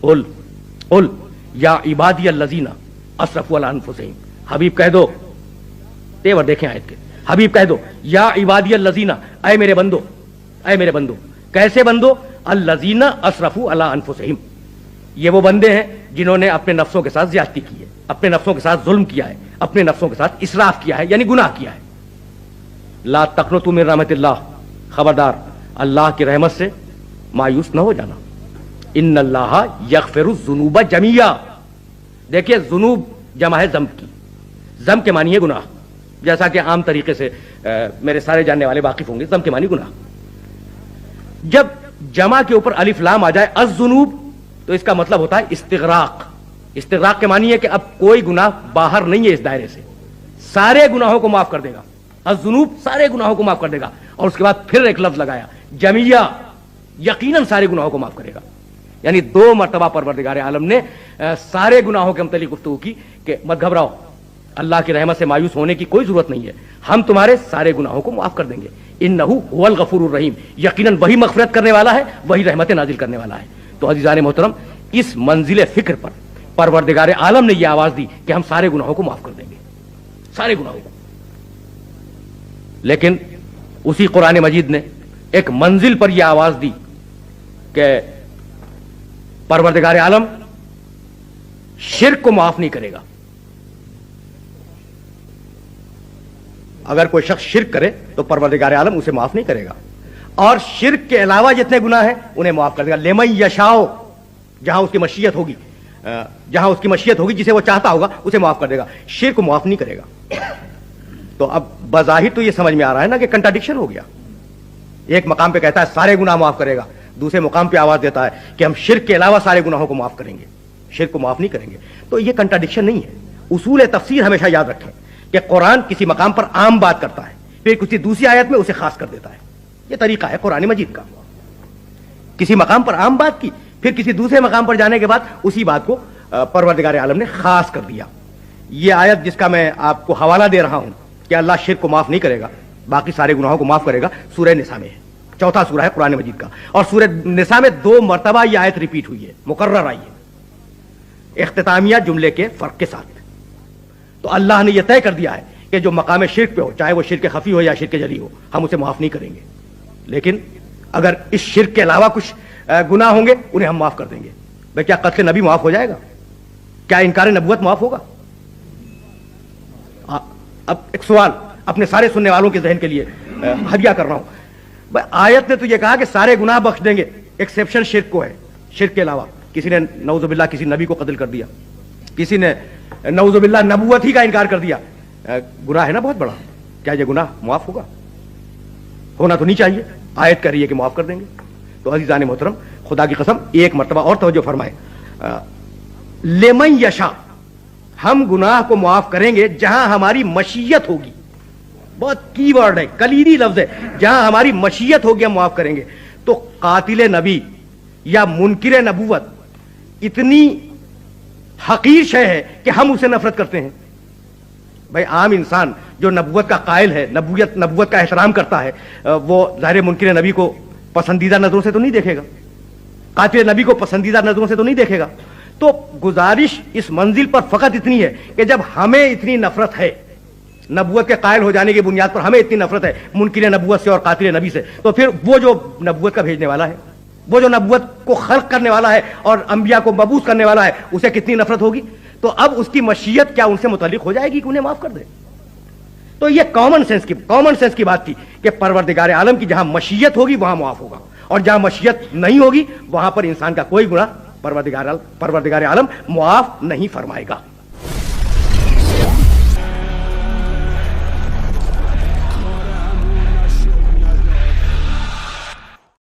قل قل یا عبادی الذین اسرفوا علی انفسہم، حبیب کہہ دو، تیور دیکھیں آیت کے، حبیب کہہ دو یا عبادی الذین، اے میرے بندو، اے میرے بندو، کیسے بندو؟ الذین اسرفوا علی انفسہم، یہ وہ بندے ہیں جنہوں نے اپنے نفسوں کے ساتھ زیادتی کی ہے، اپنے نفسوں کے ساتھ ظلم کیا ہے، اپنے نفسوں کے ساتھ اسراف کیا ہے، یعنی گناہ کیا ہے۔ لا تقنطوا من رحمت اللہ، خبردار اللہ کی رحمت سے مایوس نہ ہو جانا۔ ان اللہ یغفر الذنوب جميعا، دیکھیے ذنوب جمع ہے ذنب کی، ذنب کے معنی ہے گناہ، جیسا کہ عام طریقے سے میرے سارے جاننے والے واقف ہوں گے، ذنب کے معنی گناہ۔ جب جمع کے اوپر الف لام آ جائے الذنوب تو اس کا مطلب ہوتا ہے استغراق۔ استغراق کے معنی ہے کہ اب کوئی گناہ باہر نہیں ہے اس دائرے سے، سارے گناہوں کو معاف کر دے گا، الذنوب سارے گناہوں کو معاف کر دے گا، اور اس کے بعد پھر ایک لفظ لگایا جمیع، یقیناً سارے گناہوں کو معاف کرے گا۔ یعنی دو مرتبہ پروردگار عالم نے سارے گناہوں کے متعلق گفتگو کی کہ مت گھبراؤ، اللہ کی رحمت سے مایوس ہونے کی کوئی ضرورت نہیں ہے، ہم تمہارے سارے گناہوں کو معاف کر دیں گے۔ انہ هو الغفور الرحیم، یقیناً وہی مغفرت کرنے والا ہے، وہی رحمت نازل کرنے والا ہے۔ تو عزیزان محترم، اس منزل فکر پر پروردگار عالم نے یہ آواز دی کہ ہم سارے گناہوں کو معاف کر دیں گے، سارے گناہوں کو۔ لیکن اسی قرآن مجید نے ایک منزل پر یہ آواز دی کہ پروردگار عالم شرک کو معاف نہیں کرے گا۔ اگر کوئی شخص شرک کرے تو پروردگار عالم اسے معاف نہیں کرے گا، اور شرک کے علاوہ جتنے گناہ ہیں انہیں معاف کر دے گا۔ لمن یشاء، جہاں اس کی مشیت ہوگی، جہاں اس کی مشیت ہوگی، جسے وہ چاہتا ہوگا اسے معاف کر دے گا، شرک کو معاف نہیں کرے گا۔ تو اب بظاہر تو یہ سمجھ میں آ رہا ہے نا کہ کنٹراڈکشن ہو گیا، ایک مقام پہ کہتا ہے سارے گناہ معاف کرے گا، دوسرے مقام پہ آواز دیتا ہے کہ ہم شرک کے علاوہ سارے گناہوں کو معاف کریں گے، شرک کو معاف نہیں کریں گے۔ تو یہ کنٹراڈکشن نہیں ہے۔ اصول تفسیر ہمیشہ یاد رکھیں کہ قرآن کسی مقام پر عام بات کرتا ہے، پھر کسی دوسری آیت میں اسے خاص کر دیتا ہے، یہ طریقہ ہے قرآن مجید کا۔ کسی مقام پر عام بات کی، پھر کسی دوسرے مقام پر جانے کے بعد اسی بات کو پروردگار عالم نے خاص کر دیا۔ یہ آیت جس کا میں آپ کو حوالہ دے رہا ہوں کہ اللہ شرک کو معاف نہیں کرے گا، باقی سارے گناہوں کو معاف کرے گا، سورہ نساء میں ہے، چوتھا سورہ ہے قرآن مجید کا، اور سورہ نساء میں 2 مرتبہ یہ آیت ریپیٹ ہوئی ہے، مکرر آئی ہے، اختتامیہ جملے کے فرق کے ساتھ۔ تو اللہ نے یہ طے کر دیا ہے کہ جو مقام شرک پہ ہو، چاہے وہ شرک خفی ہو یا شرک جلی ہو، ہم اسے معاف نہیں کریں گے، لیکن اگر اس شرک کے علاوہ کچھ گناہ ہوں گے انہیں ہم معاف کر دیں گے۔ بھئی کیا قتل نبی معاف ہو جائے گا؟ کیا انکار نبوت معاف ہوگا؟ اب ایک سوال اپنے سارے سننے والوں کے ذہن کے لیے ہدیہ کر رہا ہوں، بھئی آیت نے تو یہ کہا کہ سارے گناہ بخش دیں گے، ایکسیپشن شرک کو ہے، شرک کے علاوہ کسی نے نعوذ باللہ کسی نبی کو قتل کر دیا، کسی نے نعوذ باللہ نبوت ہی کا انکار کر دیا، گناہ ہے نا بہت بڑا، کیا یہ گناہ معاف ہوگا؟ ہونا تو نہیں چاہیے، آیت کہہ رہی ہے کہ معاف کر دیں گے۔ تو عزیزان محترم، خدا کی قسم ایک مرتبہ اور توجہ فرمائے، لمن یشاء، ہم گناہ کو معاف کریں گے جہاں ہماری مشیت ہوگی، بہت کی ورڈ ہے، کلیدی لفظ ہے، جہاں ہماری مشیت ہوگی ہم معاف کریں گے۔ تو قاتل نبی یا منکر نبوت اتنی حقیر شے ہے کہ ہم اسے نفرت کرتے ہیں۔ بھائی عام انسان جو نبوت کا قائل ہے، نبوت کا احترام کرتا ہے، وہ ظاہر منکر نبی کو پسندیدہ نظروں سے تو نہیں دیکھے گا، قاتل نبی کو پسندیدہ نظروں سے تو نہیں دیکھے گا۔ تو گزارش اس منزل پر فقط اتنی ہے کہ جب ہمیں اتنی نفرت ہے، نبوت کے قائل ہو جانے کی بنیاد پر ہمیں اتنی نفرت ہے منکر نبوت سے اور قاتل نبی سے، تو پھر وہ جو نبوت کا بھیجنے والا ہے، وہ جو نبوت کو خلق کرنے والا ہے اور انبیاء کو مبعوث کرنے والا ہے، اسے کتنی نفرت ہوگی؟ تو اب اس کی مشیت کیا ان سے متعلق ہو جائے گی کہ انہیں معاف کر دے؟ تو یہ کامن سینس کی بات تھی کہ پروردگار عالم کی جہاں مشیت ہوگی وہاں معاف ہوگا، اور جہاں مشیت نہیں ہوگی وہاں پر انسان کا کوئی گناہ پروردگار عالم معاف نہیں فرمائے گا۔